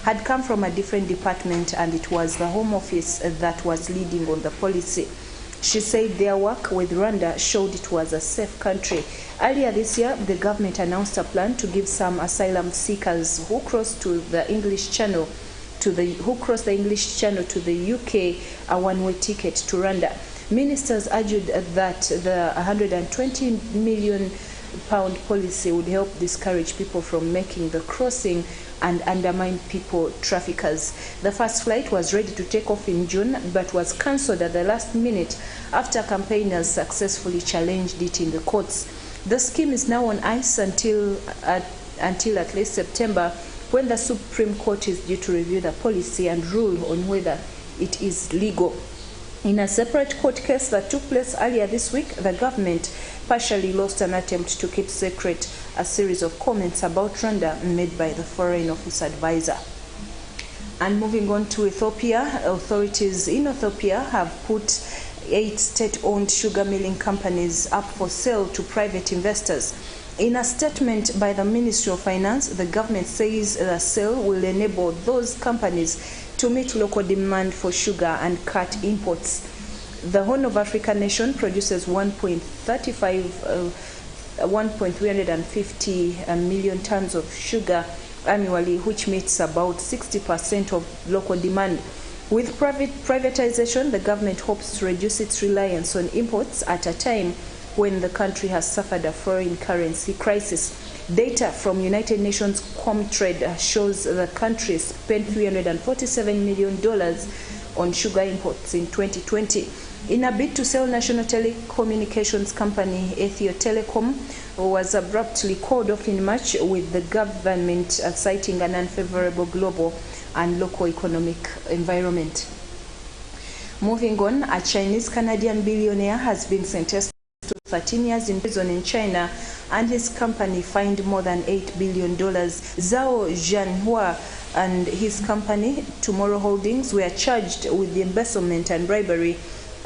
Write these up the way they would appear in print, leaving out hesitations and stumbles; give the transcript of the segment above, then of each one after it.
had come from a different department, and it was the Home Office that was leading on the policy. She said their work with Rwanda showed it was a safe country. Earlier this year, the government announced a plan to give some asylum seekers who crossed the English Channel to the UK a one-way ticket to Rwanda. Ministers argued that the £120 million policy would help discourage people from making the crossing and undermine people traffickers. The first flight was ready to take off in June, but was cancelled at the last minute after campaigners successfully challenged it in the courts. The scheme is now on ice until at least September, when the Supreme Court is due to review the policy and rule on whether it is legal. In a separate court case that took place earlier this week, the government partially lost an attempt to keep secret a series of comments about Rwanda made by the Foreign Office advisor. And moving on to Ethiopia, authorities in Ethiopia have put 8 state-owned sugar milling companies up for sale to private investors. In a statement by the Ministry of Finance, the government says the sale will enable those companies to meet local demand for sugar and cut imports. The Horn of Africa nation produces 1.350 million tons of sugar annually, which meets about 60% of local demand. With privatization, the government hopes to reduce its reliance on imports at a time when the country has suffered a foreign currency crisis. Data from United Nations Comtrade shows the country spent $347 million on sugar imports in 2020. In a bid to sell national telecommunications company Ethio Telecom was abruptly called off in March, with the government citing an unfavorable global and local economic environment. Moving on, a Chinese-Canadian billionaire has been sentenced to 13 years in prison in China, and his company fined more than $8 billion. Zhao Zhanhua and his company, Tomorrow Holdings, were charged with embezzlement and bribery,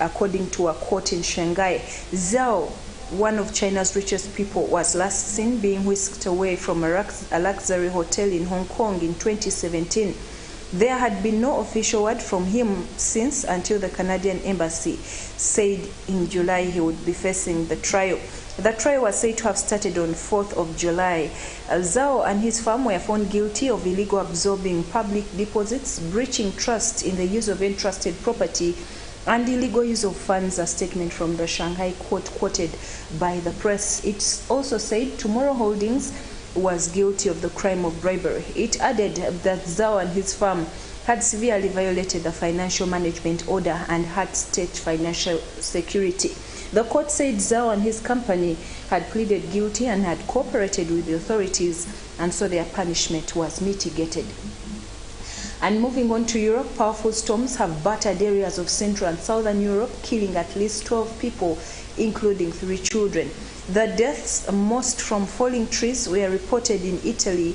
according to a court in Shanghai. Zhao, one of China's richest people, was last seen being whisked away from a luxury hotel in Hong Kong in 2017. There had been no official word from him since, until the Canadian embassy said in July he would be facing the trial. The trial was said to have started on 4th of July. Zhao and his firm were found guilty of illegal absorbing public deposits, breaching trust in the use of entrusted property, and illegal use of funds, a statement from the Shanghai court quoted by the press. It also said Tomorrow Holdings was guilty of the crime of bribery. It added that Zhao and his firm had severely violated the financial management order and hurt state financial security. The court said Zhao and his company had pleaded guilty and had cooperated with the authorities, and so their punishment was mitigated. And moving on to Europe, powerful storms have battered areas of Central and Southern Europe, killing at least 12 people, including 3 children. The deaths, most from falling trees, were reported in Italy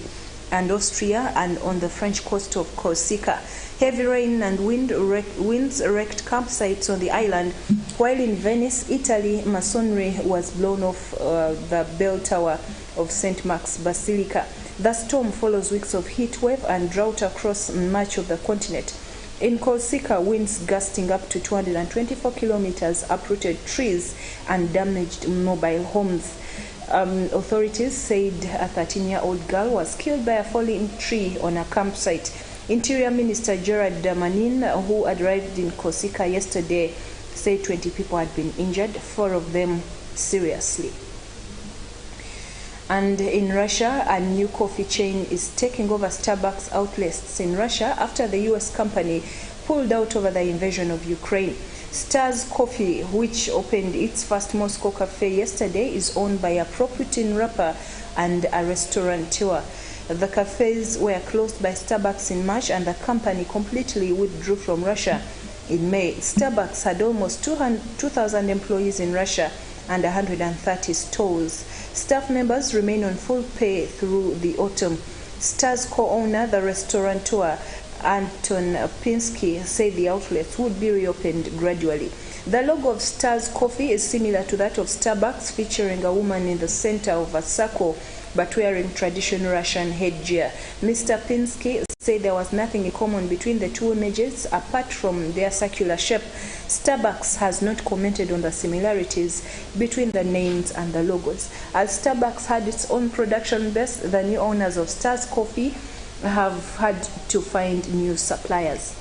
and Austria and on the French coast of Corsica. Heavy rain and winds wrecked campsites on the island, while in Venice, Italy, masonry was blown off the bell tower of St. Mark's Basilica. The storm follows weeks of heat wave and drought across much of the continent. In Corsica, winds gusting up to 224 kilometers uprooted trees and damaged mobile homes. Authorities said a 13-year-old girl was killed by a falling tree on a campsite. Interior Minister Gerard Damanin, who arrived in Corsica yesterday, said 20 people had been injured, 4 of them seriously. And in Russia, a new coffee chain is taking over Starbucks outlets in Russia after the U.S. company pulled out over the invasion of Ukraine. Stars Coffee, which opened its first Moscow cafe yesterday, is owned by a pro-Putin rapper and a restaurateur. The cafes were closed by Starbucks in March, and the company completely withdrew from Russia in May. Starbucks had almost 2,000 employees in Russia and 130 stores. Staff members remain on full pay through the autumn. Star's co-owner, the restaurateur Anton Pinsky, said the outlets would be reopened gradually. The logo of Star's Coffee is similar to that of Starbucks, featuring a woman in the center of a circle. but wearing traditional Russian headgear. Mr. Pinsky said there was nothing in common between the two images apart from their circular shape. Starbucks has not commented on the similarities between the names and the logos. As Starbucks had its own production base, the new owners of Stars Coffee have had to find new suppliers.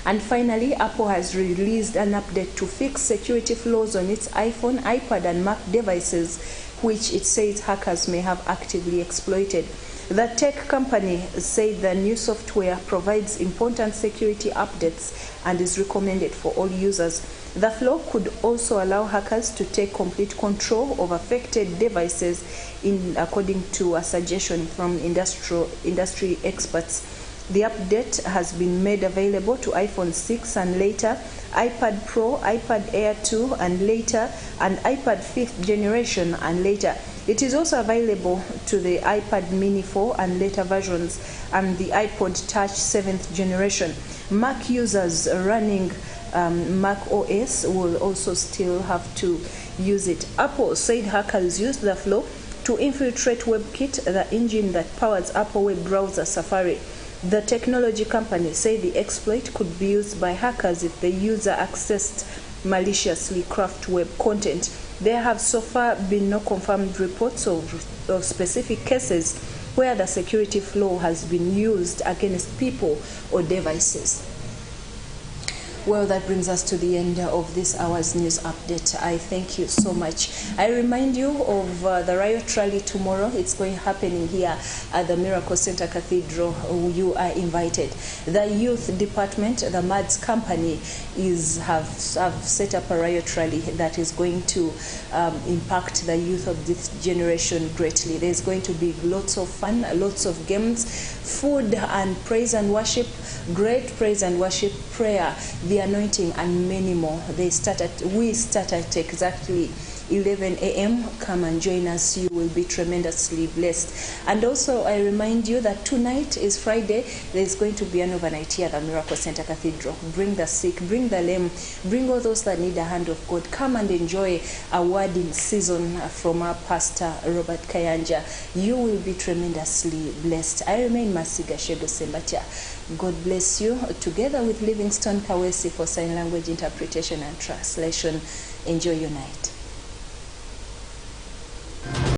And finally, Apple has released an update to fix security flaws on its iPhone, iPad, and Mac devices, which it says hackers may have actively exploited. The tech company said the new software provides important security updates and is recommended for all users. The flaw could also allow hackers to take complete control of affected devices, according to a suggestion from industry experts. The update has been made available to iPhone 6 and later, iPad Pro, iPad Air 2 and later, and iPad 5th generation and later. It is also available to the iPad Mini 4 and later versions and the iPod Touch 7th generation. Mac users running Mac OS will also still have to use it. Apple said hackers used the flaw to infiltrate WebKit, the engine that powers Apple web browser Safari. The technology company said the exploit could be used by hackers if the user accessed maliciously crafted web content. There have so far been no confirmed reports of specific cases where the security flaw has been used against people or devices. Well, that brings us to the end of this hour's news update. I thank you so much. I remind you of the Riot Rally tomorrow. It's going happening here at the Miracle Center Cathedral. You are invited. The youth department, the MADS company, have set up a Riot Rally that is going to impact the youth of this generation greatly. There's going to be lots of fun, lots of games, food and praise and worship, great praise and worship, prayer, the anointing, and many more. We start at exactly 11 a.m. Come and join us. You will be tremendously blessed. And also, I remind you that tonight is Friday. There's going to be an overnight here at the Miracle Center Cathedral. Bring the sick, bring the lame, bring all those that need the hand of God. Come and enjoy a word in season from our pastor, Robert Kayanja. You will be tremendously blessed. I remain Masiga Shego Sembatia. God bless you. Together with Livingstone Kawesi for sign language interpretation and translation. Enjoy your night.